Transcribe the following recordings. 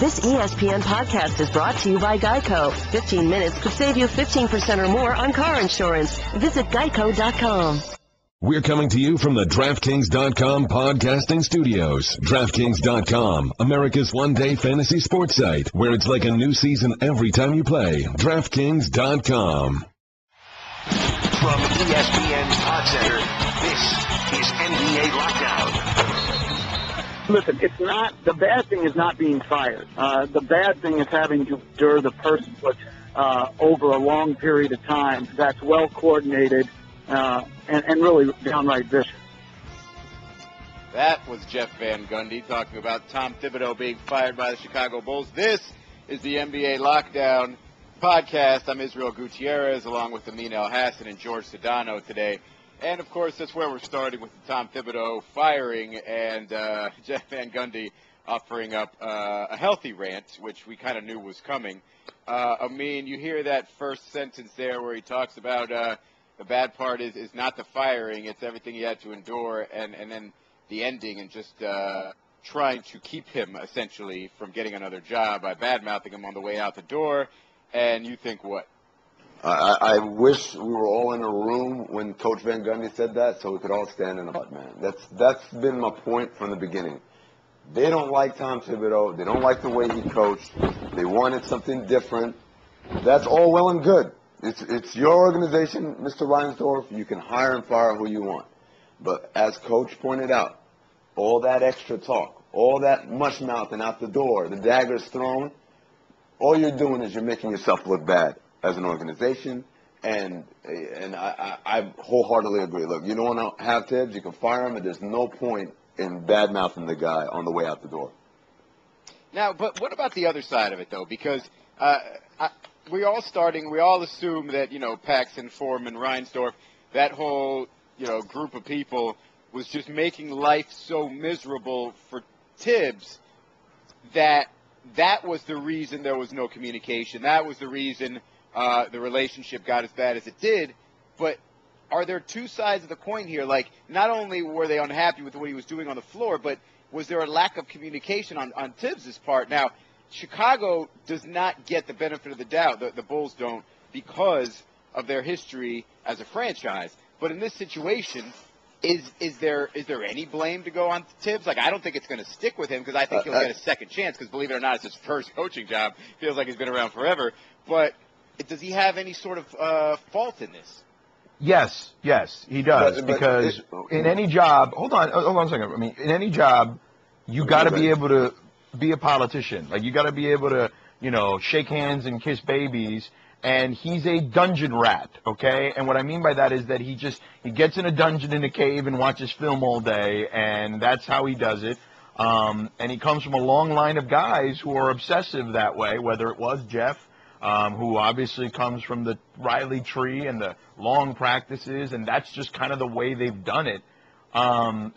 This ESPN podcast is brought to you by Geico. 15 minutes could save you 15% or more on car insurance. Visit geico.com. We're coming to you from the DraftKings.com podcasting studios. DraftKings.com, America's one-day fantasy sports site, where it's like a new season every time you play. DraftKings.com. From ESPN's Pod Center, this is NBA Lockdown. Listen, it's not, the bad thing is not being fired. The bad thing is having to endure the person over a long period of time that's well coordinated and really downright vicious. That was Jeff Van Gundy talking about Tom Thibodeau being fired by the Chicago Bulls. This is the NBA Lockdown podcast. I'm Israel Gutierrez along with Amin Elhassan and Jorge Sedano today. And, of course, that's where we're starting with the Tom Thibodeau firing and Jeff Van Gundy offering up a healthy rant, which we kind of knew was coming. Amin, you hear that first sentence there where he talks about the bad part is not the firing, it's everything he had to endure, and then the ending and just trying to keep him essentially from getting another job by bad-mouthing him on the way out the door. And you think what? I wish we were all in a room when Coach Van Gundy said that so we could all stand in the butt, man. That's been my point from the beginning. They don't like Tom Thibodeau. They don't like the way he coached. They wanted something different. That's all well and good. It's your organization, Mr. Reinsdorf. You can hire and fire who you want. But as Coach pointed out, all that extra talk, all that mush-mouthing out the door, the daggers thrown, all you're doing is you're making yourself look bad as an organization, and I wholeheartedly agree. Look, you don't want to have Tibbs, you can fire him, and there's no point in bad-mouthing the guy on the way out the door. Now, but what about the other side of it, though? Because we all assume that, Paxson, Foreman, Reinsdorf, that whole, group of people was just making life so miserable for Tibbs that was the reason there was no communication. That was the reason the relationship got as bad as it did. But are there two sides of the coin here? Like, not only were they unhappy with what he was doing on the floor, but was there a lack of communication on Tibbs' part? Now, Chicago does not get the benefit of the doubt. The Bulls don't because of their history as a franchise. But in this situation, is there any blame to go on Tibbs? Like, I don't think it's going to stick with him because I think he'll get a second chance because, believe it or not, it's his first coaching job. Feels like he's been around forever. But does he have any sort of fault in this? Yes, he does. Because in any job, hold on a second. I mean, in any job, you got to be able to be a politician. Like, you got to be able to, shake hands and kiss babies. And he's a dungeon rat, okay? And what I mean by that is that he gets in a dungeon in a cave and watches film all day, and that's how he does it. And he comes from a long line of guys who are obsessive that way, whether it was Jeff, who obviously comes from the Riley tree and the long practices, and that's just kind of the way they've done it.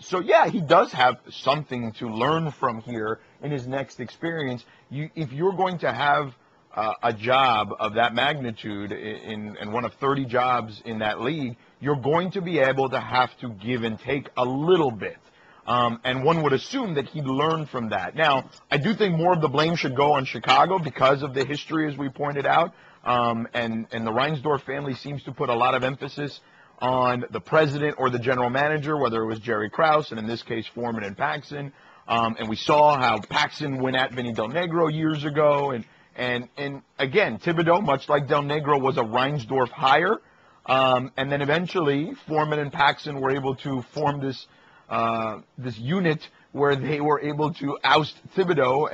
So, yeah, he does have something to learn from here in his next experience. If you're going to have a job of that magnitude in one of 30 jobs in that league, you're going to be able to have to give and take a little bit. And one would assume that he'd learn from that. Now, I do think more of the blame should go on Chicago because of the history, as we pointed out. And the Reinsdorf family seems to put a lot of emphasis on the president or the general manager, whether it was Jerry Krause, and in this case, Foreman and Paxson. And we saw how Paxson went at Vinny Del Negro years ago. And again, Thibodeau, much like Del Negro, was a Reinsdorf hire. And then eventually, Foreman and Paxson were able to form this unit where they were able to oust Thibodeau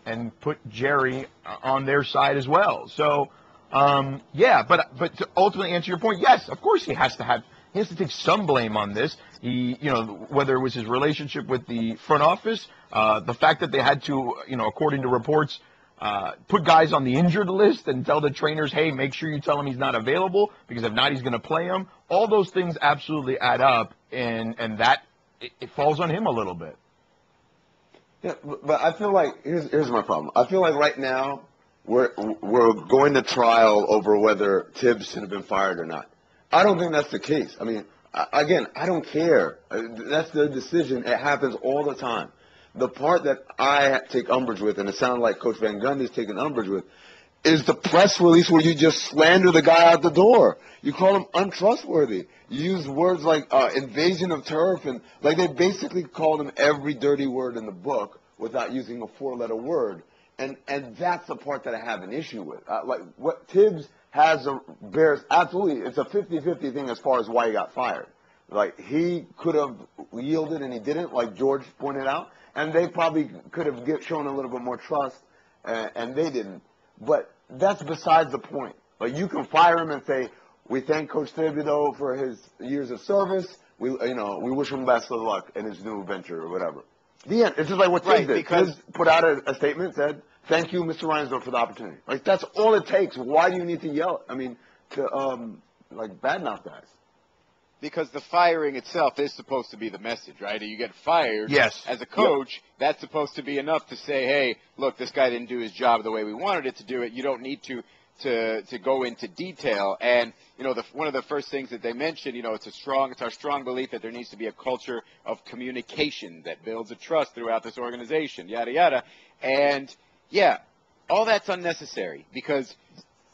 and put Jerry on their side as well. So, but to ultimately answer your point, yes, of course he has to take some blame on this. Whether it was his relationship with the front office, the fact that they had to, according to reports, put guys on the injured list and tell the trainers, hey, make sure you tell him he's not available because if not, he's going to play him. All those things absolutely add up, and that it falls on him a little bit. Yeah, but I feel like here's my problem. I feel like right now we're going to trial over whether Tibbs should have been fired or not. I don't think that's the case. I mean, again, I don't care. That's their decision. It happens all the time. the part that I take umbrage with, and it sounds like Coach Van Gundy is taking umbrage with, is the press release where you just slander the guy out the door. You call him untrustworthy. You use words like invasion of turf, and like they basically called him every dirty word in the book without using a four-letter word. And that's the part that I have an issue with. Like what Tibbs bears absolutely, it's a 50-50 thing as far as why he got fired. Like he could have yielded and he didn't, like George pointed out, and they probably could have shown a little bit more trust, and they didn't. But that's besides the point. Like you can fire him and say, we thank Coach Thibodeau for his years of service. We wish him best of luck in his new venture or whatever. The end. It's just like what Tibbs did. Because Tibbs put out a statement, said, thank you, Mr. Reinsdorf, for the opportunity. Like that's all it takes. Why do you need to yell? I mean, to badmouth guys. Because the firing itself is supposed to be the message, right? You get fired as a coach, that's supposed to be enough to say, hey, look, this guy didn't do his job the way we wanted it to do it. You don't need to go into detail. And, one of the first things that they mentioned, it's our strong belief that there needs to be a culture of communication that builds a trust throughout this organization, yada, yada. And, yeah, all that's unnecessary because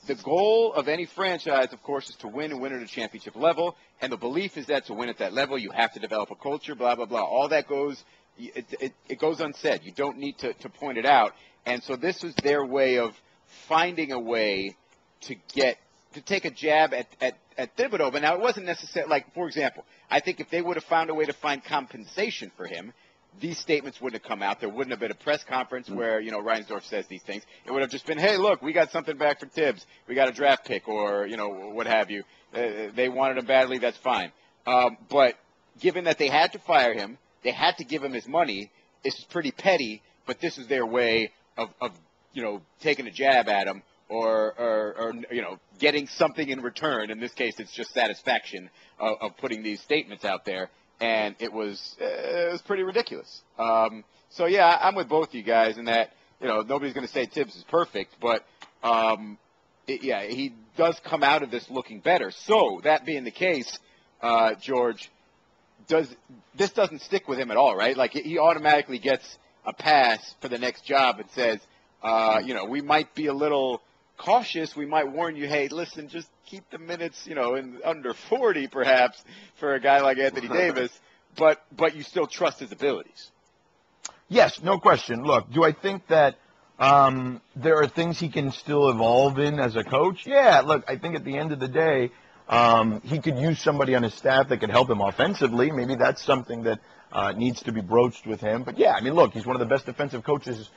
the goal of any franchise, of course, is to win and win at a championship level. And the belief is that to win at that level, you have to develop a culture, blah, blah, blah. All that goes, it goes unsaid. You don't need to point it out. And so this was their way of finding a way to take a jab at Thibodeau. But now it wasn't necessarily, like, for example, I think if they would have found a way to find compensation for him, these statements wouldn't have come out. There wouldn't have been a press conference where, Reinsdorf says these things. It would have just been, hey, look, we got something back for Tibbs. We got a draft pick or, what have you. They wanted him badly. That's fine. But given that they had to fire him, they had to give him his money. It's pretty petty, but this is their way of taking a jab at him or getting something in return. In this case, it's just satisfaction of putting these statements out there. And it was pretty ridiculous. So, yeah, I'm with both of you guys in that, nobody's going to say Tibbs is perfect, but, he does come out of this looking better. So, that being the case, George, this doesn't stick with him at all, right? Like, he automatically gets a pass for the next job and says, we might be a little cautious. We might warn you, hey, listen, just keep the minutes, in under 40 perhaps for a guy like Anthony Davis, but you still trust his abilities. Yes, no question. Look, do I think that there are things he can still evolve in as a coach? Yeah, look, I think at the end of the day, he could use somebody on his staff that could help him offensively. Maybe that's something that needs to be broached with him. But, yeah, I mean, look, he's one of the best defensive coaches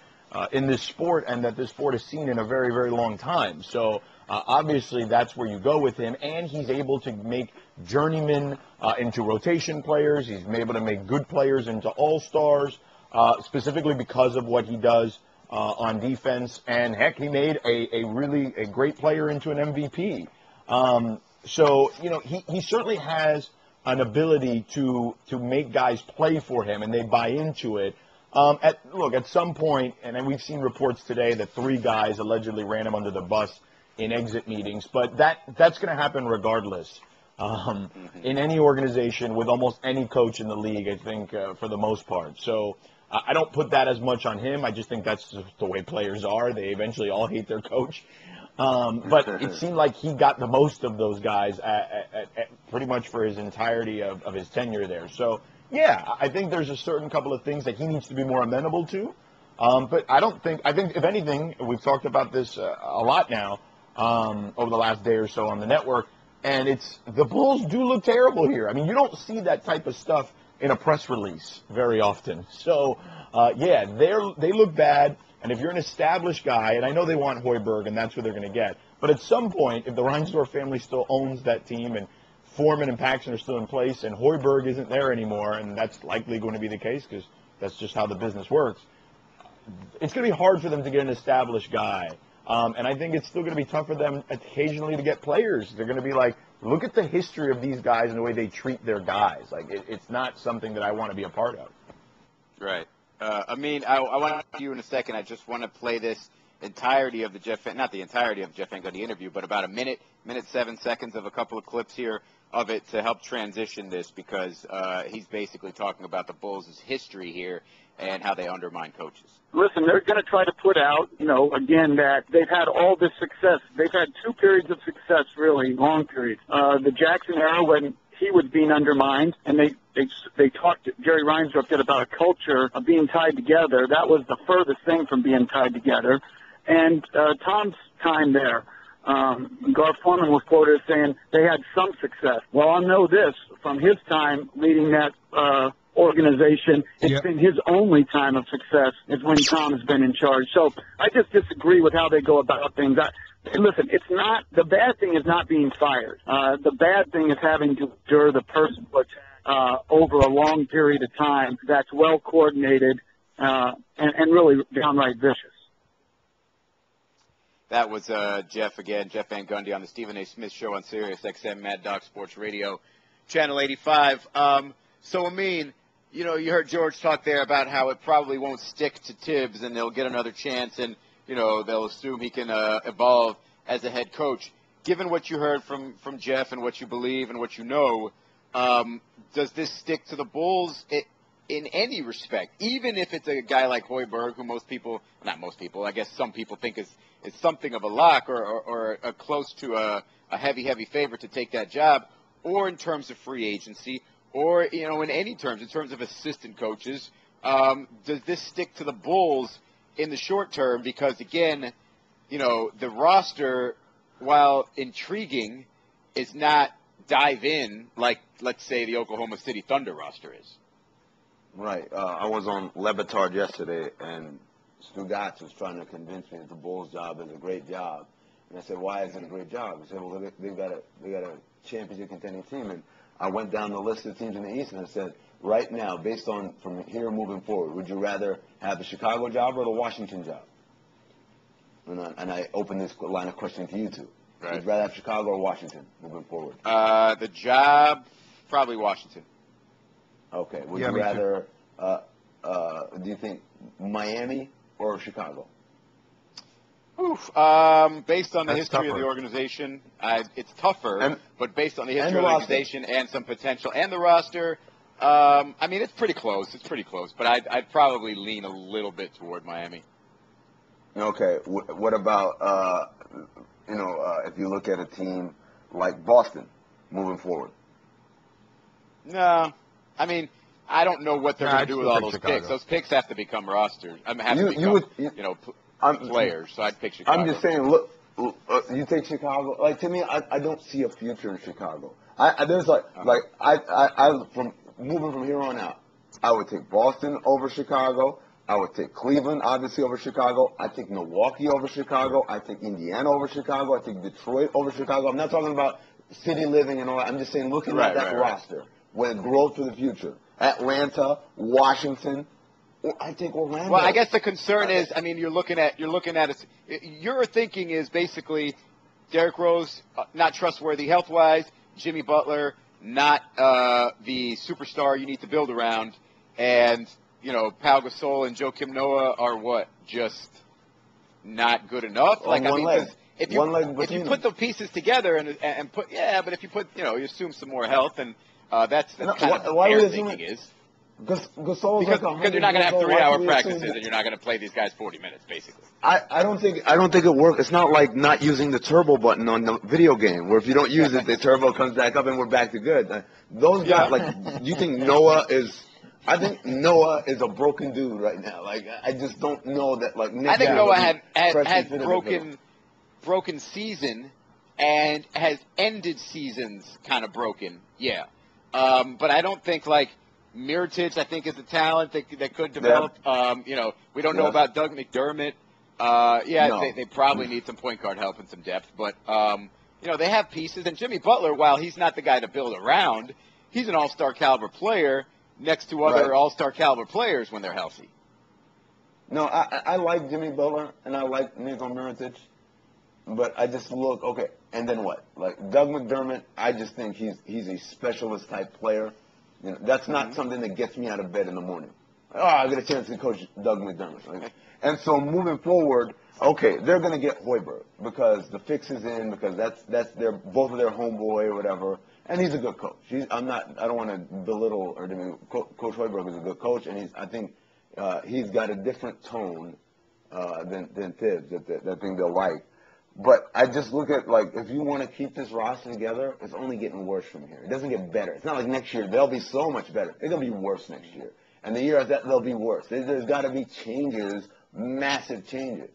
in this sport and that this sport has seen in a very, very long time. So, obviously, that's where you go with him. And he's able to make journeymen into rotation players. He's able to make good players into all-stars, specifically because of what he does on defense. And, heck, he made a great player into an MVP. So, he certainly has an ability to make guys play for him, and they buy into it. At some point, and we've seen reports today that 3 guys allegedly ran him under the bus in exit meetings, but that's going to happen regardless in any organization with almost any coach in the league, I think, for the most part. So I don't put that as much on him. I just think that's just the way players are. They eventually all hate their coach. But it seemed like he got the most of those guys at pretty much for his entirety of his tenure there. So, yeah, I think there's a certain couple of things that he needs to be more amenable to. But I think if anything, we've talked about this a lot now over the last day or so on the network, and the Bulls do look terrible here. I mean, you don't see that type of stuff in a press release very often. So, they look bad. And if you're an established guy, and I know they want Hoiberg, and that's what they're going to get, but at some point, if the Reinsdorf family still owns that team and Foreman and Paxson are still in place and Hoiberg isn't there anymore, and that's likely going to be the case because that's just how the business works, it's going to be hard for them to get an established guy. And I think it's still going to be tough for them occasionally to get players. They're going to be like, look at the history of these guys and the way they treat their guys. Like, it's not something that I want to be a part of. Right. Amin, I want to you in a second. I just want to play this entirety of the not the entirety of the Jeff Van Gundy interview, but about a minute 7 seconds of a couple of clips here of it to help transition this because he's basically talking about the Bulls' history here and how they undermine coaches. Listen, they're going to try to put out, again, that they've had all this success. They've had 2 periods of success, really, long periods. The Jackson era when he was being undermined, and they talked, Jerry Reinsdorf did about a culture of being tied together. That was the furthest thing from being tied together. And Tom's time there, Garth Foreman was quoted as saying they had some success. Well, I know this from his time leading that organization. It's been his only time of success is when Tom has been in charge. So I just disagree with how they go about things. Listen, it's not the bad thing is not being fired. The bad thing is having to endure the person over a long period of time that's well coordinated and really downright vicious. That was Jeff again, Jeff Van Gundy on the Stephen A. Smith Show on Sirius XM Mad Dog Sports Radio, Channel 85. So, Amin, you heard George talk there about how it probably won't stick to Tibbs and they'll get another chance and, they'll assume he can evolve as a head coach. Given what you heard from Jeff and what you believe and what you know, does this stick to the Bulls in any respect? Even if it's a guy like Hoiberg, who I guess some people think is something of a lock or a close to a heavy favorite to take that job, or in terms of free agency, or, in any terms, in terms of assistant coaches, does this stick to the Bulls in the short term? Because, again, the roster, while intriguing, is not dive in like, let's say, the Oklahoma City Thunder roster is. Right. I was on Levitard yesterday, and Stugotz was trying to convince me that the Bulls' job is a great job. And I said, why is it a great job? He said, well, they got a championship contending team. And I went down the list of teams in the East, and I said, right now, based on from here moving forward, would you rather have the Chicago job or the Washington job? And I opened this line of questioning to you two. Right. Would you rather have Chicago or Washington moving forward? The job, probably Washington. Okay. Would you rather, do you think Miami or Chicago? Oof. Based on the history of the organization, it's tougher, but based on the history of the organization and some potential and the roster, it's pretty close. It's pretty close, but I'd probably lean a little bit toward Miami. Okay. What about, if you look at a team like Boston moving forward? No. I don't know what they're going to do with all those picks. Those picks have to become rosters. Players. So I'd pick Chicago. I'm just saying, look, you take Chicago. Like, to me, I don't see a future in Chicago. From moving from here on out, I would take Boston over Chicago. I would take Cleveland, obviously, over Chicago. I take Milwaukee over Chicago. I take Indiana over Chicago. I take Detroit over Chicago. I'm not talking about city living and all that. I'm just saying, looking at that roster, with growth for the future. Atlanta, Washington, I think Orlando. Well, I guess the concern is, you're looking at it. Your thinking is basically Derrick Rose not trustworthy health-wise, Jimmy Butler not the superstar you need to build around, and Pau Gasol and Joakim Noah are what, just not good enough. If you put the pieces together and put but if you put you assume some more health and that's kind of what their thinking is. Because you're not going to have 3-hour practices and you're not going to play these guys 40 minutes, basically. I don't think it works. It's not like not using the turbo button on the video game, where if you don't use it, the turbo comes back up and we're back to good. Those guys, you think Noah is? I think Noah is a broken dude right now. I just don't know that. I think Noah had broken season and has ended seasons kind of broken. Yeah. But I don't think Mirotic, I think, is a talent that could develop. We don't know about Doug McDermott. They probably need some point guard help and some depth. But, they have pieces. And Jimmy Butler, while he's not the guy to build around, he's an all-star caliber player next to other all-star caliber players when they're healthy. No, I like Jimmy Butler and I like Nikola Mirotic. But I just look, okay, and then what? Doug McDermott, I just think he's a specialist type player. That's not something that gets me out of bed in the morning. I get a chance to coach Doug McDermott. And so moving forward, okay, they're going to get Hoiberg because the fix is in, because that's both of their homeboy or whatever, and he's a good coach. I don't want to belittle or Coach Hoiberg is a good coach, and I think he's got a different tone than Tibbs that I think they'll like. But I just look at, like, if you want to keep this roster together, it's only getting worse from here. It doesn't get better. It's not like next year they'll be so much better. They're going to be worse next year. And the year after that, they'll be worse. There's got to be changes, massive changes,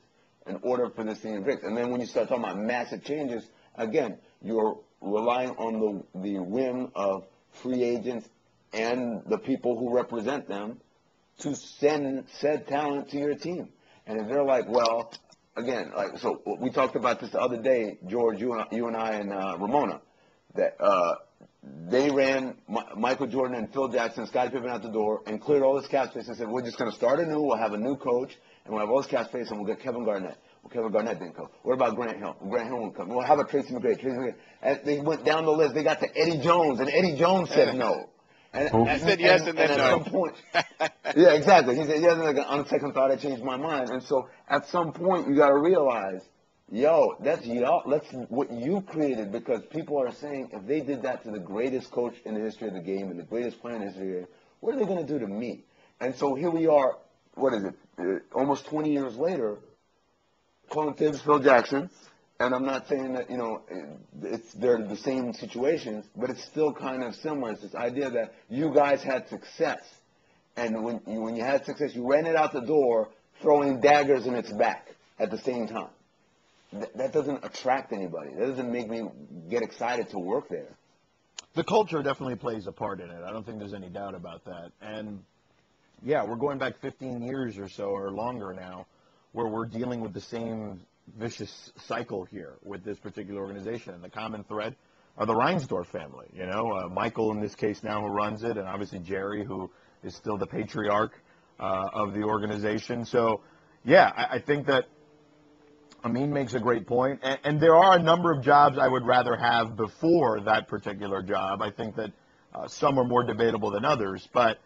in order for this thing to fix. And then when you start talking about massive changes, again, you're relying on the whim of free agents and the people who represent them to send said talent to your team. And if they're like, well, again, like, so we talked about this the other day, George, you and I and Ramona, that they ran Michael Jordan and Phil Jackson, Scottie Pippen out the door, and cleared all this cap space and said, we're just going to start anew, we'll have a new coach, and we'll have all this cap space, and we'll get Kevin Garnett. Well, Kevin Garnett didn't come. What about Grant Hill? Grant Hill won't come. We'll have a Tracy McGrady. And they went down the list. They got to Eddie Jones, and Eddie Jones said no. He said yes and then no. At some point, yeah, exactly. He said yes, and like, on second thought, I changed my mind. And so at some point, you got to realize, yo, that's what you created, because people are saying if they did that to the greatest coach in the history of the game and the greatest player in the history of the game, what are they going to do to me? And so here we are, what is it, almost 20 years later, calling Tibbs Phil Jackson. And I'm not saying that, they're the same situations, but it's still kind of similar. It's this idea that you guys had success. And when you had success, you ran it out the door, throwing daggers in its back at the same time. That doesn't attract anybody. That doesn't make me get excited to work there. The culture definitely plays a part in it. I don't think there's any doubt about that. And, yeah, we're going back 15 years or so or longer now where we're dealing with the same vicious cycle here with this particular organization. And the common thread are the Reinsdorf family, Michael in this case now who runs it, and obviously Jerry, who is still the patriarch of the organization. So, yeah, I think that Amin makes a great point. And there are a number of jobs I would rather have before that particular job. I think that some are more debatable than others, but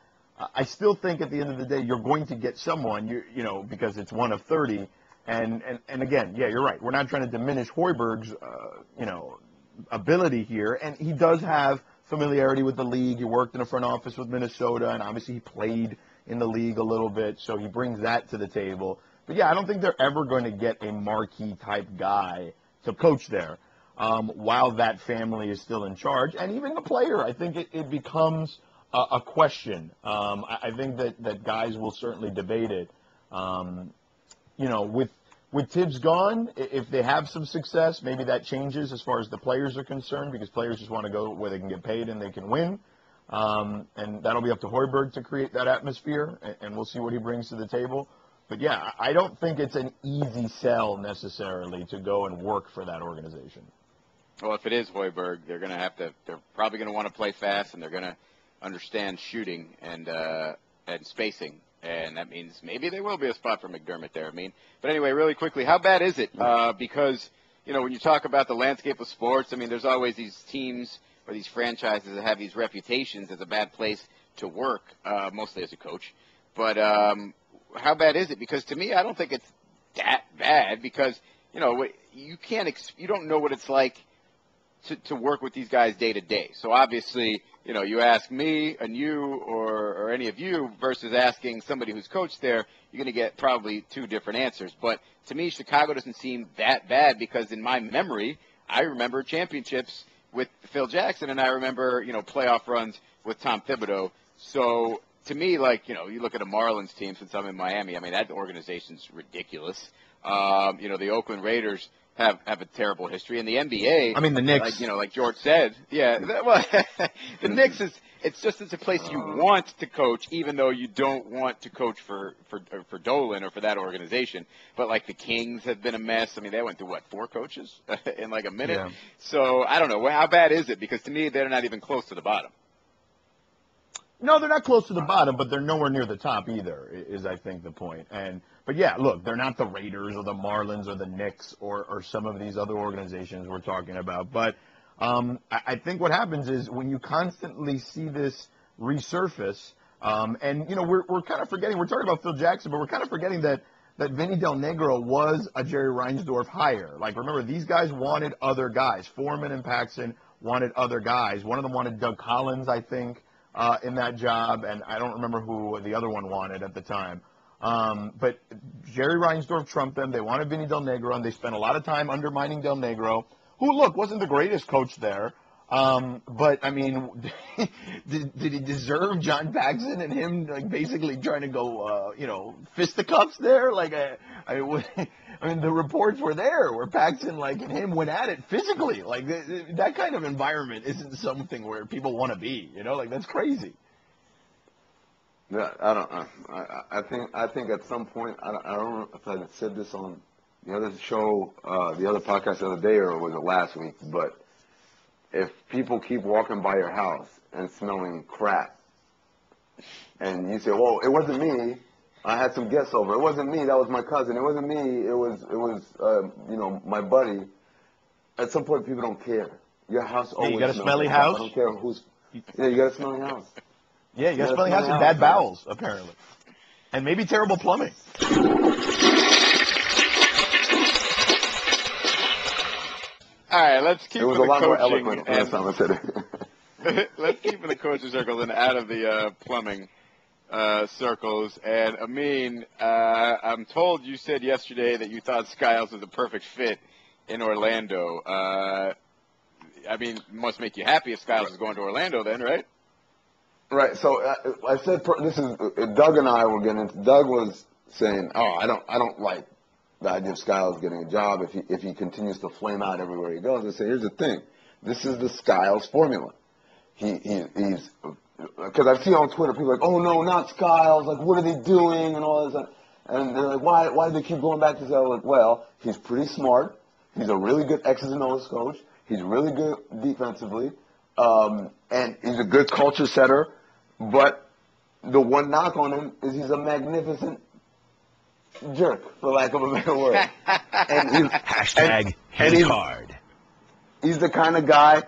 I still think at the end of the day you're going to get someone, because it's one of 30. And again, yeah, you're right. We're not trying to diminish Hoiberg's, ability here. And he does have familiarity with the league. He worked in a front office with Minnesota, and obviously he played in the league a little bit, so he brings that to the table. But, yeah, I don't think they're ever going to get a marquee-type guy to coach there while that family is still in charge. And even the player, I think it becomes a question. I think that guys will certainly debate it. With Tibbs gone, if they have some success, maybe that changes as far as the players are concerned, because players just want to go where they can get paid and they can win. And that'll be up to Hoiberg to create that atmosphere, and we'll see what he brings to the table. But, yeah, I don't think it's an easy sell necessarily to go and work for that organization. Well, if it is Hoiberg, they're probably going to want to play fast, and they're going to understand shooting and spacing. And that means maybe there will be a spot for McDermott there, But anyway, really quickly, how bad is it? Because, when you talk about the landscape of sports, there's always these teams or these franchises that have these reputations as a bad place to work, mostly as a coach. But how bad is it? Because to me, I don't think it's that bad because, you don't know what it's like to work with these guys day to day. So obviously, you ask me and you or any of you versus asking somebody who's coached there, you're going to get probably two different answers. But to me, Chicago doesn't seem that bad because in my memory, I remember championships with Phil Jackson and I remember, playoff runs with Tom Thibodeau. So to me, you look at a Marlins team since I'm in Miami, that organization's ridiculous. The Oakland Raiders have a terrible history. In the NBA, the Knicks. Like George said, yeah. The Knicks it's a place you want to coach, even though you don't want to coach for Dolan or for that organization. But the Kings have been a mess. They went through 4 coaches in a minute. Yeah. So I don't know. How bad is it? Because to me, they're not even close to the bottom. No, they're not close to the bottom, but they're nowhere near the top either, is I think the point. But yeah, look, they're not the Raiders or the Marlins or the Knicks or some of these other organizations we're talking about. But I think what happens is when you constantly see this resurface, we're kind of forgetting, we're talking about Phil Jackson, but we're kind of forgetting that Vinny Del Negro was a Jerry Reinsdorf hire. Remember, these guys wanted other guys. Foreman and Paxson wanted other guys. One of them wanted Doug Collins, I think, in that job, and I don't remember who the other one wanted at the time. But Jerry Reinsdorf trumped them. They wanted Vinny Del Negro, and they spent a lot of time undermining Del Negro, who, look, wasn't the greatest coach there. But, I mean, did he deserve John Paxson and him, like, basically trying to go, fisticuffs there? Like, I mean, the reports were there where Paxson, like, and him went at it physically. Like, that kind of environment isn't something where people want to be, Like, that's crazy. Yeah, I don't know. I think at some point, I don't know if I said this on the other show, the other podcast the other day, or was it last week, but if people keep walking by your house and smelling crap, and you say, well, it wasn't me, I had some guests over, it wasn't me, that was my cousin, it wasn't me, it was my buddy, at some point people don't care. Your house always you got a smells smelly like crap. house? I don't care who's, yeah, you got a smelly house. Yeah, you got a smelly house and bad bowels, apparently. And maybe terrible plumbing. All right, let's keep it was the a lot more coaching eloquent last time I said it. Let's keep in the coaching circles and out of the plumbing circles. And Amin, I'm told you said yesterday that you thought Skiles was a perfect fit in Orlando. I mean, it must make you happy if Skiles is going to Orlando then, right? Right. So I said this is Doug and I were getting into. Doug was saying, "Oh, I don't like the idea of Skiles getting a job if he continues to flame out everywhere he goes." I say, here's the thing: this is the Skiles formula. He's because I've seen on Twitter people like, "Oh no, not Skiles! Like, what are they doing?" and all this. And they're like, "Why do they keep going back to Skiles?" Like, well, he's pretty smart. He's a really good X's and O's coach. He's really good defensively. And he's a good culture setter, but the one knock on him is he's a magnificent jerk, for lack of a better word. And he's hard. He's the kind of guy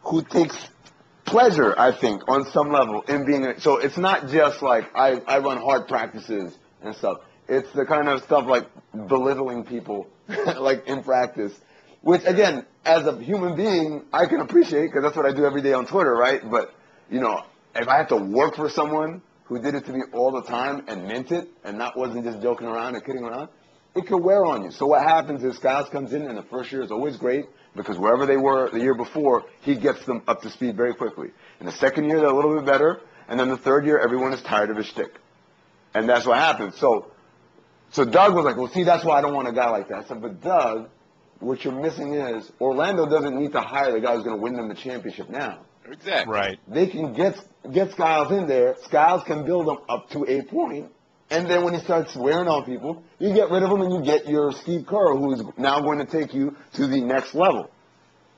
who takes pleasure, I think, on some level in being so it's not just like I run hard practices and stuff. It's the kind of stuff like belittling people, like in practice. Which, again, as a human being, I can appreciate because that's what I do every day on Twitter, right? But, if I have to work for someone who did it to me all the time and meant it and wasn't just joking around and kidding around, it could wear on you. So what happens is Skiles comes in and the first year is always great because wherever they were the year before, he gets them up to speed very quickly. In the second year, they're a little bit better. And then the third year, everyone is tired of his shtick. And that's what happens. So Doug was like, well, see, that's why I don't want a guy like that. I said, but Doug, what you're missing is Orlando doesn't need to hire the guy who's going to win them the championship now. Exactly. Right. They can get Skiles in there. Skiles can build them up to a point, and then when he starts swearing on people, you get rid of him and you get your Steve Kerr, who is now going to take you to the next level.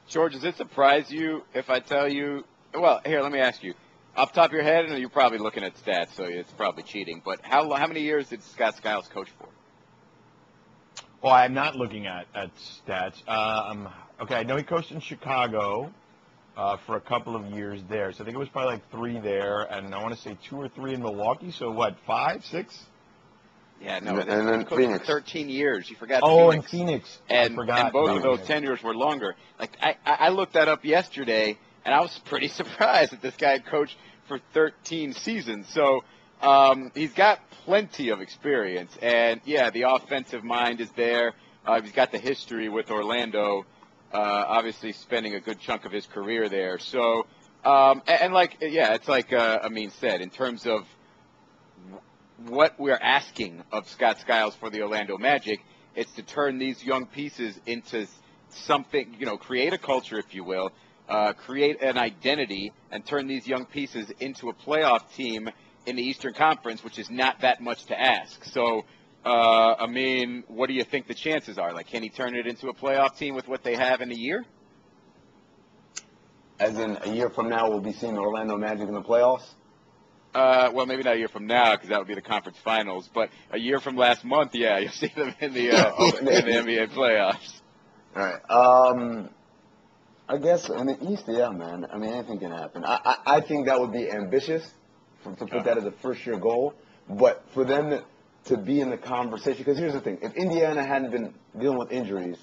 George, does it surprise you if I tell you? Well, here, let me ask you. Off the top of your head, and you're probably looking at stats, so it's probably cheating. But how many years did Scott Skiles coach for? Well, I'm not looking at stats. Okay, I know he coached in Chicago for a couple of years there. So I think it was probably like 3 there, and I want to say 2 or 3 in Milwaukee. So what, 5, 6? Yeah, no. And then Phoenix. 13 years. You forgot Oh, Phoenix. in Phoenix. And forgot. both of those tenures were longer. Like, I looked that up yesterday, and I was pretty surprised that this guy had coached for 13 seasons. So he's got plenty of experience. And, yeah, the offensive mind is there. He's got the history with Orlando, obviously spending a good chunk of his career there. So, it's like Amin said, in terms of what we're asking of Scott Skiles for the Orlando Magic, it's to turn these young pieces into something, create a culture, if you will, create an identity, and turn these young pieces into a playoff team in the Eastern Conference, which is not that much to ask. So, what do you think the chances are? Like, can he turn it into a playoff team with what they have in a year? As in, a year from now, we'll be seeing the Orlando Magic in the playoffs? Well, maybe not a year from now because that would be the conference finals. But a year from last month, yeah, you'll see them in the NBA playoffs. All right. I guess in the East, yeah, man. I mean, anything can happen. I think that would be ambitious to put that as a first-year goal. But for them to be in the conversation, because here's the thing. If Indiana hadn't been dealing with injuries,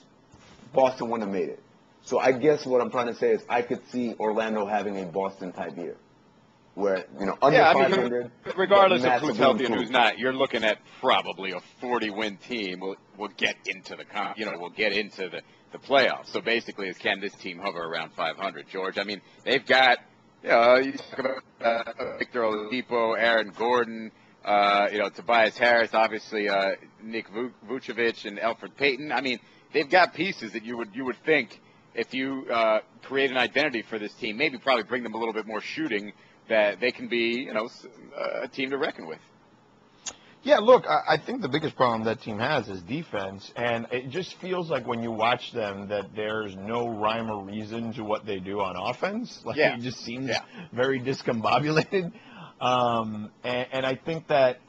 Boston wouldn't have made it. So I guess what I'm trying to say is I could see Orlando having a Boston-type year, where, under 500. Regardless of who's healthy and improved. who's not, you're looking at probably a 40-win team will get into will get into the playoffs. So basically, can this team hover around 500, George? I mean, they've got, you talk about Victor Oladipo, Aaron Gordon, Tobias Harris, obviously Nick Vucevic and Elfrid Payton. I mean, they've got pieces that you would think if you create an identity for this team, maybe probably bring them a little bit more shooting, that they can be, a team to reckon with. Yeah, look, I think the biggest problem that team has is defense, and it just feels like when you watch them that there's no rhyme or reason to what they do on offense. Like, it just seems very discombobulated. And I think that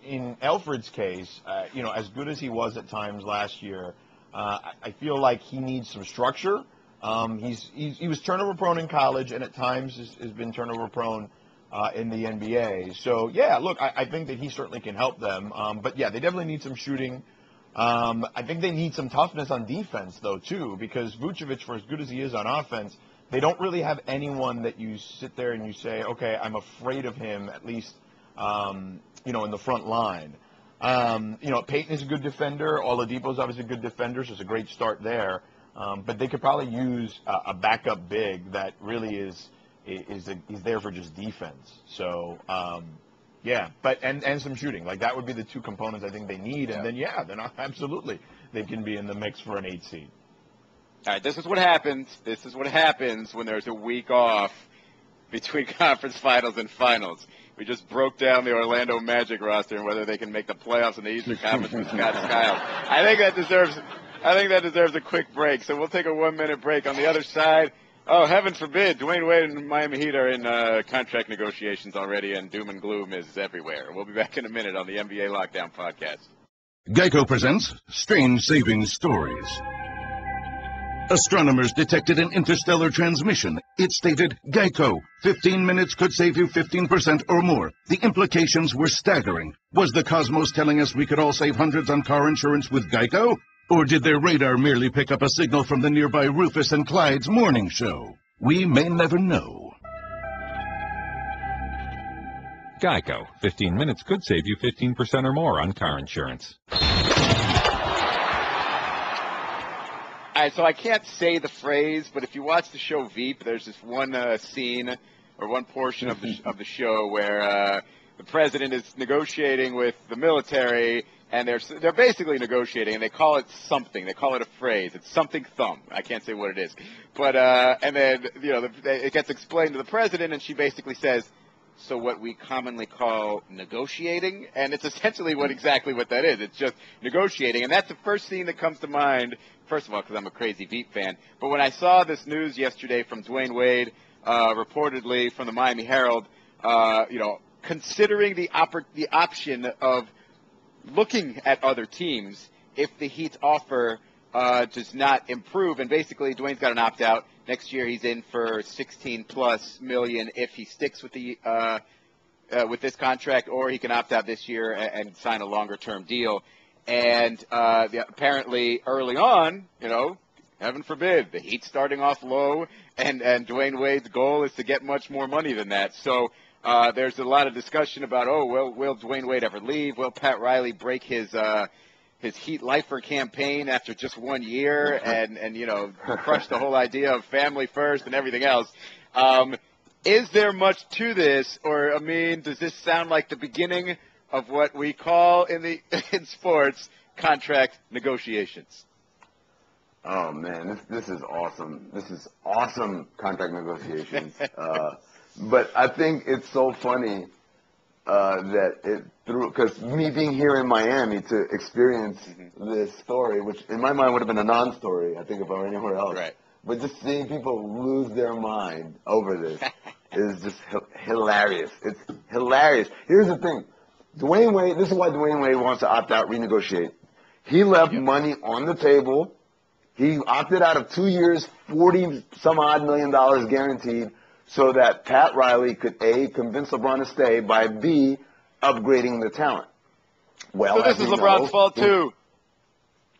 in Elfrid's case, as good as he was at times last year, I feel like he needs some structure. He was turnover prone in college, and at times has been turnover prone in the NBA. So, look, I think that he certainly can help them. But, they definitely need some shooting. I think they need some toughness on defense, though, too, because Vucevic, for as good as he is on offense, they don't really have anyone that you sit there and you say, okay, I'm afraid of him, at least, in the front line. Payton is a good defender. Oladipo's obviously a good defender, so it's a great start there. But they could probably use a backup big that really is there for just defense. So, but and some shooting. Like, that would be the two components I think they need. And then, then absolutely they can be in the mix for an 8 seed. All right, this is what happens. This is what happens when there's a week off between conference finals and finals. We just broke down the Orlando Magic roster and whether they can make the playoffs in the Eastern Conference with Scott Skiles. I think that deserves a quick break. So we'll take a 1-minute break. On the other side, oh, heaven forbid, Dwyane Wade and Miami Heat are in contract negotiations already, and doom and gloom is everywhere. We'll be back in a minute on the NBA Lockdown podcast. Geico presents Strange Savings Stories. Astronomers detected an interstellar transmission. It stated, Geico, 15 minutes could save you 15% or more. The implications were staggering. Was the cosmos telling us we could all save hundreds on car insurance with Geico? Or did their radar merely pick up a signal from the nearby Rufus and Clyde's morning show? We may never know. Geico. 15 minutes could save you 15% or more on car insurance. All right, so I can't say the phrase, but if you watch the show Veep, there's this one scene or one portion of the show where the president is negotiating with the military, and they're basically negotiating, and they call it something. They call it a phrase. It's something thumb. I can't say what it is, but and then it gets explained to the president, and she basically says, "So what we commonly call negotiating," and it's essentially exactly what that is. It's just negotiating, and that's the first scene that comes to mind. First of all, because I'm a crazy Veep fan, but when I saw this news yesterday from Dwyane Wade, reportedly from the Miami Herald, considering the option of looking at other teams if the Heat's offer does not improve, and basically Dwyane's got an opt-out. Next year he's in for $16+ million if he sticks with the with this contract, or he can opt out this year and sign a longer-term deal. And apparently early on, heaven forbid, the Heat starting off low, and Dwyane Wade's goal is to get much more money than that. So there's a lot of discussion about, will Dwyane Wade ever leave? Will Pat Riley break his Heat Lifer campaign after just 1 year and crush the whole idea of family first and everything else? Is there much to this, or, does this sound like the beginning of what we call in sports contract negotiations? Oh man, this is awesome. This is awesome contract negotiations. But I think it's so funny because me being here in Miami to experience this story, which in my mind would have been a non-story, I think, if I were anywhere else. Right. But just seeing people lose their mind over this is just hilarious. It's hilarious. Here's the thing. Dwyane Wade, this is why Dwyane Wade wants to opt out, renegotiate. He left money on the table. He opted out of 2 years, $40-some-odd million guaranteed, so that Pat Riley could, A, convince LeBron to stay, by B, upgrading the talent. Well, so this is LeBron's fault too.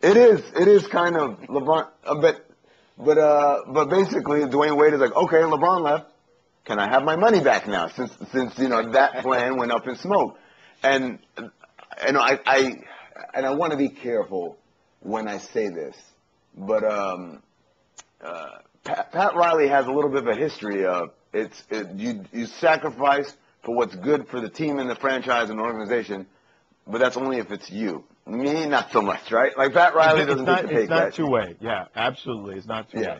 It is kind of LeBron, but basically Dwyane Wade is like, okay, LeBron left. can I have my money back now since that plan went up in smoke? And I want to be careful when I say this, but Pat Riley has a little bit of a history of you sacrifice for what's good for the team and the franchise and the organization, but that's only if it's you. Me, not so much, right? Like Pat Riley doesn't get to take that. It's not two-way. Yeah, absolutely. It's not two-way.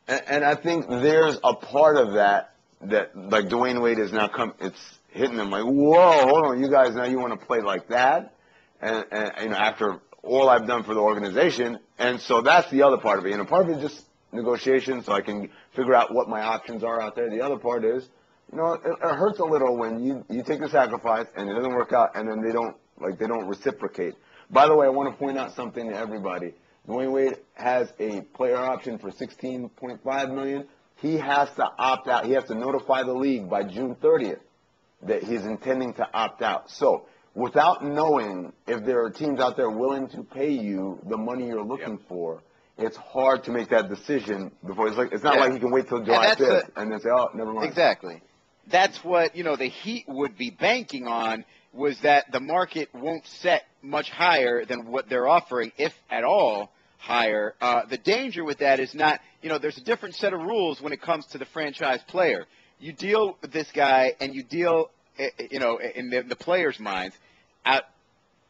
And I think there's a part of that like Dwyane Wade is now it's hitting them like, whoa, hold on, you guys now you want to play like that, and after all I've done for the organization, and so that's the other part of it. Part of it is just negotiation, so I can figure out what my options are out there. The other part is, it hurts a little when you take the sacrifice and it doesn't work out, and then they don't reciprocate. By the way, I want to point out something to everybody. Dwyane Wade has a player option for $16.5 million. He has to opt out. He has to notify the league by June 30th that he's intending to opt out. So without knowing if there are teams out there willing to pay you the money you're looking for, it's hard to make that decision before. It's not like he can wait till July 5th and then say, oh, never mind. Exactly. That's what, the Heat would be banking on, was that the market won't set much higher than what they're offering, if at all higher. The danger with that is not, there's a different set of rules when it comes to the franchise player. You deal with this guy and you deal, in the player's minds out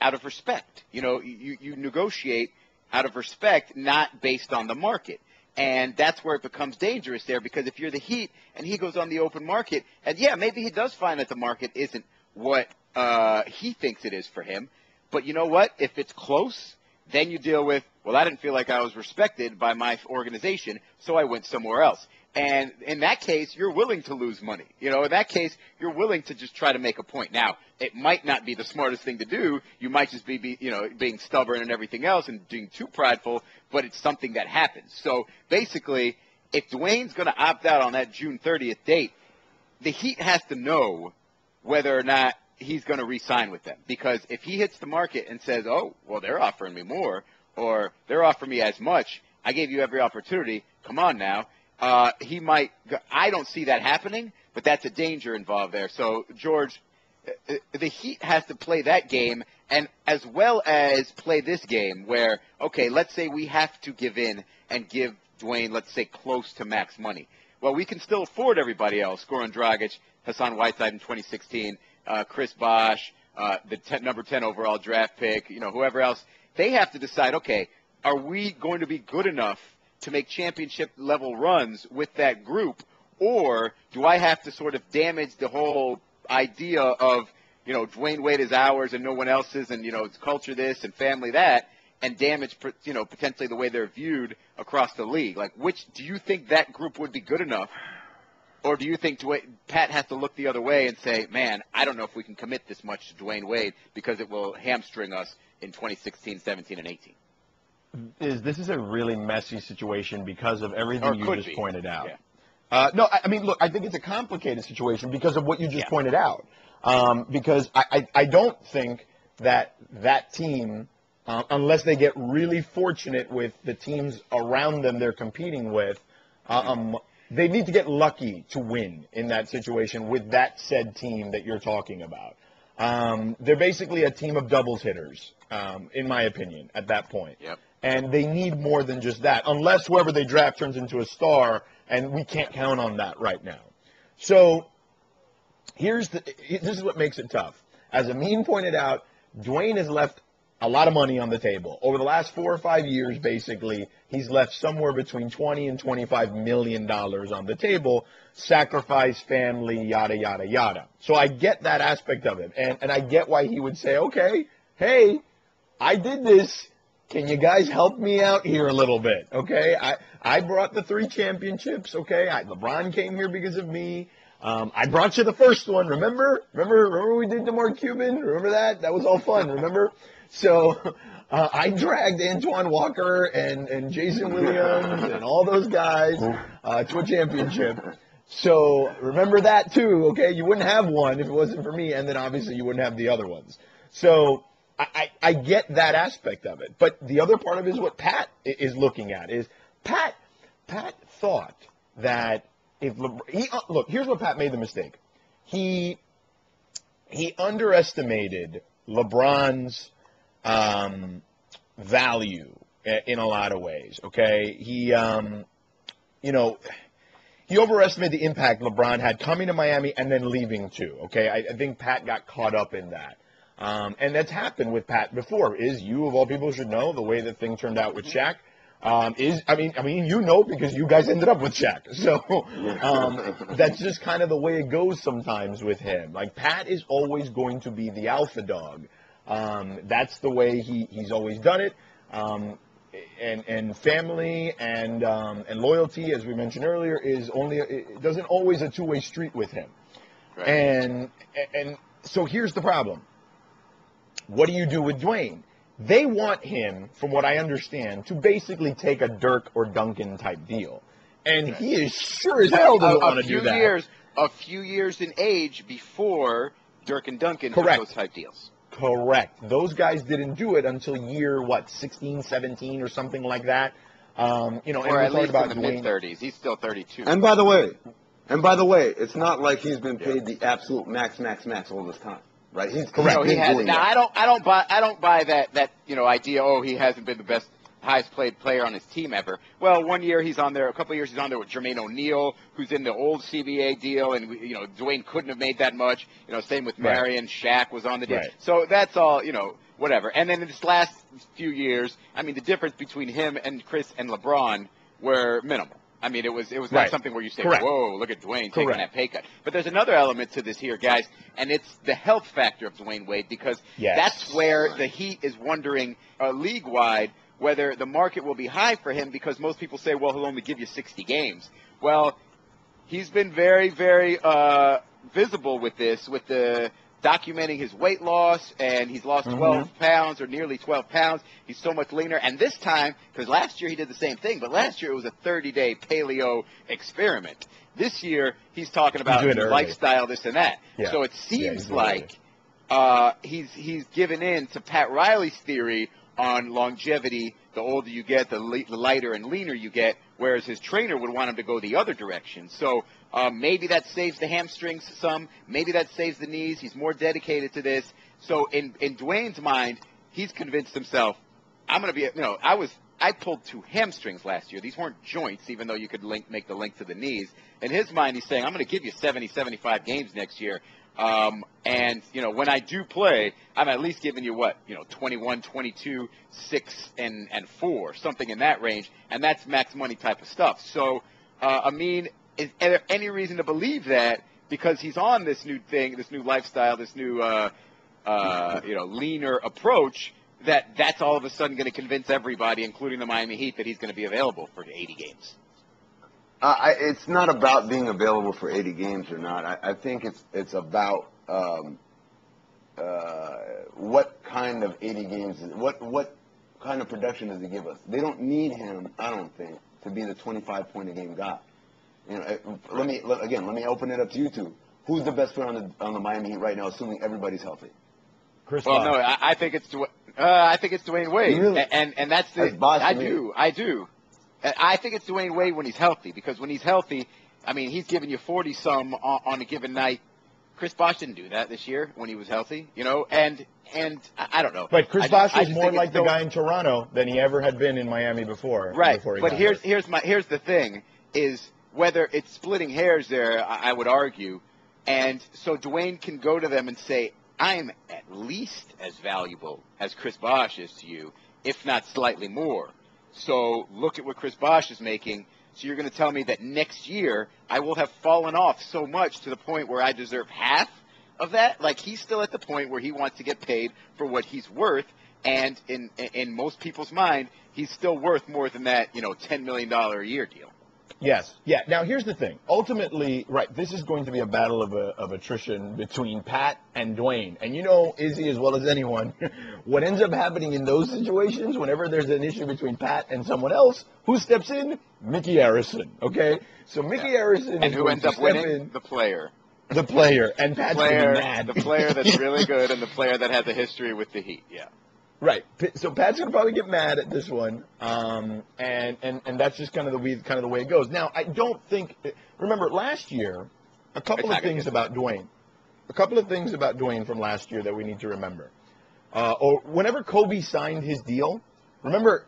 of respect. You negotiate out of respect, not based on the market. And that's where it becomes dangerous there, because if you're the Heat and he goes on the open market, and maybe he does find that the market isn't what he thinks it is for him. But you know what? If it's close, then you deal with, well, I didn't feel like I was respected by my organization, so I went somewhere else. And in that case, you're willing to lose money. In that case, you're willing to just try to make a point. Now, it might not be the smartest thing to do. You might just be being stubborn and everything else and being too prideful, but it's something that happens. So basically, if Dwyane's going to opt out on that June 30th date, the Heat has to know whether or not he's going to re-sign with them. Because if he hits the market and says, oh, well, they're offering me more, or they're offering me as much, I gave you every opportunity, come on now, he might – I don't see that happening, but that's a danger involved there. So, George, the Heat has to play that game, and as well as play this game where, okay, let's say we have to give in and give Dwyane, let's say, close to max money. Well, we can still afford everybody else, Goran Dragic, Hassan Whiteside in 2016, Chris Bosh, the number 10 overall draft pick, whoever else. They have to decide, okay, are we going to be good enough to make championship-level runs with that group, or do I have to sort of damage the whole idea of, Dwyane Wade is ours and no one else's, and, it's culture this and family that, and damage, potentially the way they're viewed across the league? Like, do you think that group would be good enough? Or do you think Pat has to look the other way and say, man, I don't know if we can commit this much to Dwyane Wade because it will hamstring us in 2016, 17, and 18? This is a really messy situation because of everything you just pointed out. Yeah. No, I mean, look, I think it's a complicated situation because of what you just pointed out. Because I don't think that team, unless they get really fortunate with the teams around them they're competing with, they need to get lucky to win in that situation with that said team that you're talking about. They're basically a team of doubles hitters, in my opinion, at that point. Yep. And they need more than just that, unless whoever they draft turns into a star, and we can't count on that right now. So this is what makes it tough. As Amin pointed out, Dwyane has left a lot of money on the table. Over the last 4 or 5 years, basically, he's left somewhere between $20 and $25 million on the table, sacrifice, family, yada, yada, yada. So I get that aspect of it. And I get why he would say, okay, hey, I did this. Can you guys help me out here a little bit? Okay, I brought the 3 championships. Okay, LeBron came here because of me. I brought you the first one. Remember we did the Mark Cuban? Remember that? That was all fun. Remember? So I dragged Antoine Walker and Jason Williams and all those guys to a championship. So remember that too. Okay, you wouldn't have one if it wasn't for me, and then obviously you wouldn't have the other ones. So I get that aspect of it. But the other part of it is what Pat is looking at. Is Pat thought that look, here's what Pat made the mistake. He underestimated LeBron's value in a lot of ways. Okay, he overestimated the impact LeBron had coming to Miami and then leaving too. Okay, I think Pat got caught up in that. And that's happened with Pat before. You of all people should know the way the thing turned out with Shaq. Because you guys ended up with Shaq. So that's just kind of the way it goes sometimes with him. Like, Pat is always going to be the alpha dog. That's the way he's always done it. And family and loyalty, as we mentioned earlier, it doesn't always a two-way street with him. Right. And so here's the problem. What do you do with Dwyane? They want him, from what I understand, to basically take a Dirk or Duncan type deal. And he is sure as hell doesn't want to do that. A few years in age before Dirk and Duncan took those type deals. Correct. Those guys didn't do it until year, 16, 17 or something like that. Or at least in the mid-30s. He's still 32. And by the way, it's not like he's been paid the absolute max all this time. Right, he's correct. No, he hasn't. Now, I don't buy that idea. Oh, he hasn't been the best, highest paid player on his team ever. Well, one year he's on there. A couple of years he's on there with Jermaine O'Neal, who's in the old CBA deal, and Dwyane couldn't have made that much. Same with Marion. Shaq was on the deal. Right. So that's all. Whatever. And then in this last few years, the difference between him and Chris and LeBron were minimal. It was not something where you say, whoa, look at Dwyane taking that pay cut. But there's another element to this here, guys, and it's the health factor of Dwyane Wade, because that's where the Heat is wondering league-wide whether the market will be high for him, because most people say, well, he'll only give you 60 games. Well, he's been very, very visible with this, with the documenting his weight loss, and he's lost 12 pounds or nearly 12 pounds. He's so much leaner. And this time, because last year he did the same thing, but last year it was a 30-day paleo experiment. This year he's talking about lifestyle, this and that. Yeah. So it seems like he's given in to Pat Riley's theory on longevity. The older you get, the lighter and leaner you get, whereas his trainer would want him to go the other direction. So maybe that saves the hamstrings some. Maybe that saves the knees. He's more dedicated to this. So in Dwyane's mind, he's convinced himself, I'm going to be, I pulled 2 hamstrings last year. These weren't joints, even though you could make the link to the knees. In his mind, he's saying, I'm going to give you 70, 75 games next year. And when I do play, I'm at least giving you 21, 22, 6, and 4, something in that range. And that's max money type of stuff. So, Amin, is there any reason to believe that, because he's on this new thing, this new lifestyle, this new, leaner approach, that's all of a sudden going to convince everybody, including the Miami Heat, that he's going to be available for 80 games? It's not about being available for 80 games or not. I think it's about what kind of 80 games, what kind of production does he give us? They don't need him, I don't think, to be the 25-point-a-game guy. Let me open it up to you two. Who's the best player on the Miami Heat right now, assuming everybody's healthy? Chris. Well, no, I think it's Dwyane Wade, really? and that's the I do. I think it's Dwyane Wade when he's healthy, because when he's healthy, he's giving you 40-some on a given night. Chris Bosh didn't do that this year when he was healthy, and I don't know. But Chris Bosh is more like the guy in Toronto than he ever had been in Miami before. Right, but here's the thing, is whether it's splitting hairs there, I would argue, and so Dwyane can go to them and say, I'm at least as valuable as Chris Bosh is to you, if not slightly more. So look at what Chris Bosh is making. So you're going to tell me that next year I will have fallen off so much to the point where I deserve half of that? Like, he's still at the point where he wants to get paid for what he's worth. And in most people's mind, he's still worth more than that, $10 million a year deal. Yes. Yeah. Now, here's the thing. Ultimately, this is going to be a battle of attrition between Pat and Dwyane. And Izzy, as well as anyone, what ends up happening in those situations, whenever there's an issue between Pat and someone else, who steps in? Mickey Harrison. Okay? So Mickey Harrison and who ends up winning? The player. The player. And Pat's getting mad. The player that's really good and the player that has a history with the Heat. Yeah. Right. So Pat's gonna probably get mad at this one, and that's just kind of the way it goes. Now, I don't think. Remember last year, a couple of things about Dwyane from last year that we need to remember. Or whenever Kobe signed his deal, remember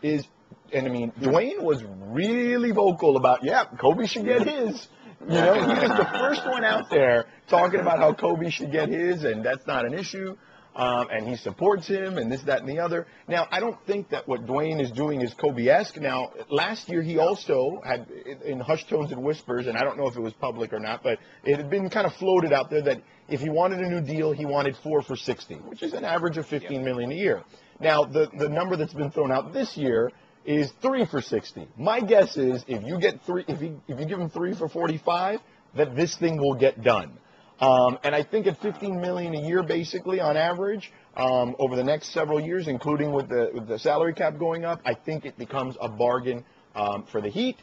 Dwyane was really vocal about, Kobe should get his. You know, he was the first one out there talking about how Kobe should get his, and that's not an issue. And he supports him, and this, that, and the other. Now, I don't think that what Dwyane is doing is Kobe-esque. Now, last year he also had, in hushed tones and whispers, and I don't know if it was public or not, but it had been kind of floated out there that if he wanted a new deal, he wanted 4 for $60, which is an average of $15 million a year. Now, the number that's been thrown out this year is 3 for $60. My guess is if you give him 3 for $45, that this thing will get done. And I think at $15 million a year, basically on average, over the next several years, including with the salary cap going up, I think it becomes a bargain for the Heat.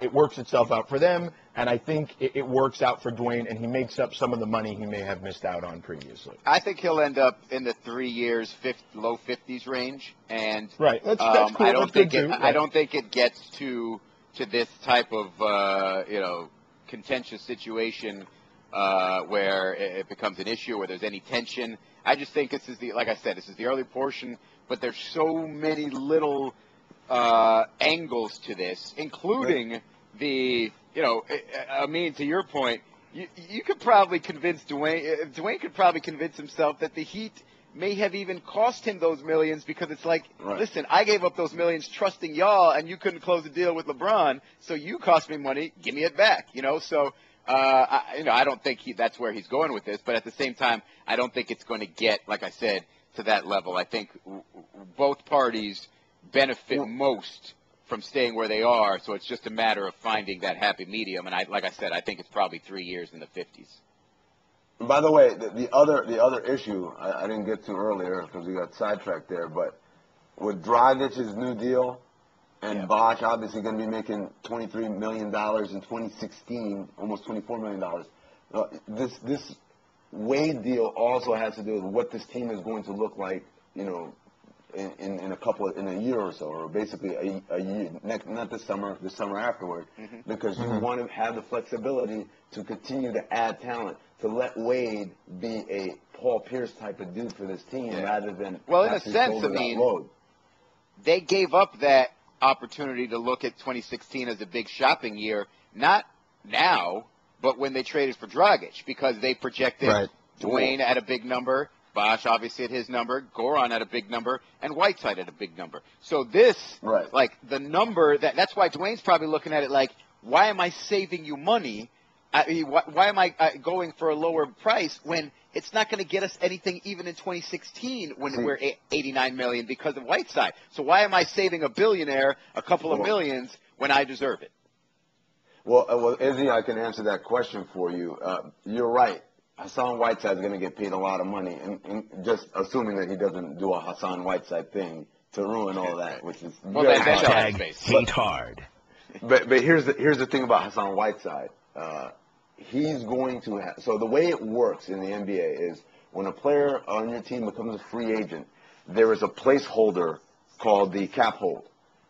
It works itself out for them, and I think it works out for Dwyane, and he makes up some of the money he may have missed out on previously. I think he'll end up in the 3 years, low 50s range, and right. That's cool. I don't think it gets to this type of contentious situation. Where it becomes an issue, where there's any tension. I just think this is the early portion, but there's so many little angles to this, including Amin, to your point, you could probably convince Dwyane could probably convince himself that the Heat may have even cost him those millions, because it's like, listen, I gave up those millions trusting y'all, and you couldn't close a deal with LeBron, so you cost me money, give me it back, so. I don't think that's where he's going with this, but at the same time, I don't think it's going to get, like I said, to that level. I think both parties benefit most from staying where they are, so it's just a matter of finding that happy medium. And like I said, I think it's probably 3 years in the 50s. By the way, the other issue I didn't get to earlier because we got sidetracked there, but with Dragic's new deal. And Bosh obviously going to be making $23 million in 2016, almost $24 million. This Wade deal also has to do with what this team is going to look like, in a year or so, or basically a year, not this summer afterward, because you want to have the flexibility to continue to add talent, to let Wade be a Paul Pierce type of dude for this team rather than in a sense, they gave up that opportunity to look at 2016 as a big shopping year, not now, but when they traded for Dragic, because they projected Dwyane at a big number, Bosh obviously at his number, Goran at a big number, and Whiteside at a big number. So this, like the number, that's why Dwayne's probably looking at it like, why am I saving you money? Why am I going for a lower price when it's not going to get us anything even in 2016 when we're $89 million because of Whiteside? So why am I saving a billionaire a couple of millions when I deserve it? Well, Izzy, I can answer that question for you. You're right. Hassan Whiteside is going to get paid a lot of money, and just assuming that he doesn't do a Hassan Whiteside thing to ruin all that, which is very hard. Hate hard. But here's the thing about Hassan Whiteside. He's going to have, so the way it works in the NBA is when a player on your team becomes a free agent, there is a placeholder called the cap hold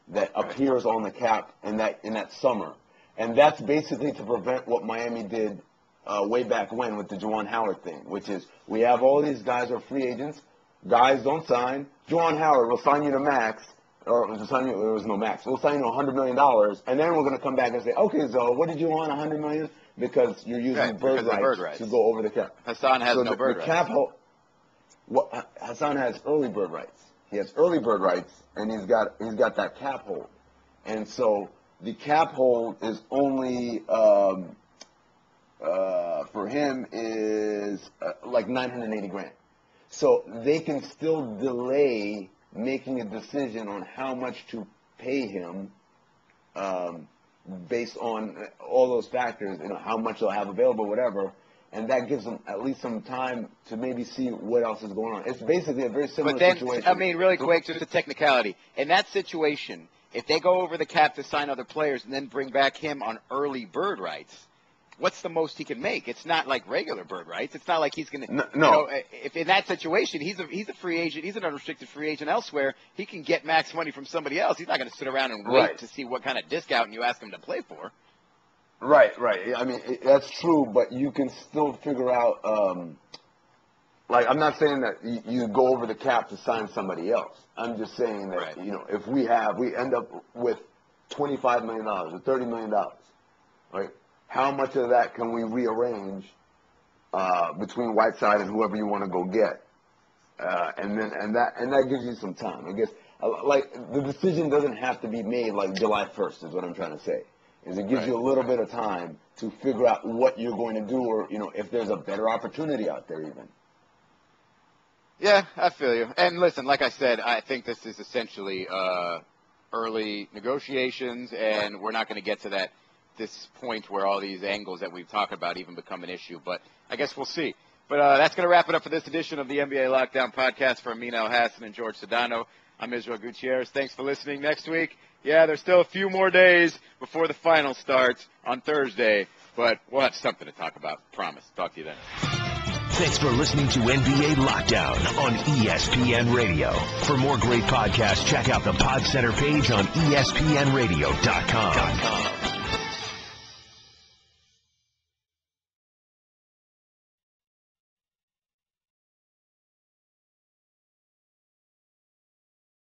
that appears on the cap in that summer. And that's basically to prevent what Miami did way back when with the Juwan Howard thing, which is we have all these guys who are free agents. Guys don't sign. Juwan Howard will sign you to max, or we'll sign you, there was no max. We'll sign you to $100 million, and then we're going to come back and say, okay, so what did you want, $100 million? Because you're using bird rights to go over the cap. Hassan has no bird rights. Cap hold, Hassan has early bird rights. He has early bird rights, and he's got that cap hold. And so the cap hold is only for him is like $980,000. So they can still delay making a decision on how much to pay him based on all those factors, how much they'll have available, whatever, and that gives them at least some time to maybe see what else is going on. It's basically a very similar situation. I mean, really quick, just a technicality. In that situation, if they go over the cap to sign other players and then bring back him on early bird rights, what's the most he can make? It's not like regular bird rights. It's not like he's going to. No. You know, if in that situation he's a free agent, he's an unrestricted free agent elsewhere. He can get max money from somebody else. He's not going to sit around and wait to see what kind of discount you ask him to play for. Right. I mean, that's true, but you can still figure out. Like, I'm not saying that you go over the cap to sign somebody else. I'm just saying that if we end up with $25 million or $30 million, right? How much of that can we rearrange between Whiteside and whoever you want to go get, and that gives you some time. I guess like the decision doesn't have to be made like July 1st is what I'm trying to say. Is it gives you a little bit of time to figure out what you're going to do, or if there's a better opportunity out there even. Yeah, I feel you. And listen, like I said, I think this is essentially early negotiations, and we're not going to get to this point where all these angles that we've talked about even become an issue. But I guess we'll see. But that's going to wrap it up for this edition of the NBA Lockdown Podcast for Amin, Elhassan, and Jorge Sedano. I'm Israel Gutierrez. Thanks for listening. Next week, there's still a few more days before the final starts on Thursday, but we'll have something to talk about. Promise. Talk to you then. Thanks for listening to NBA Lockdown on ESPN Radio. For more great podcasts, check out the Pod Center page on ESPNradio.com.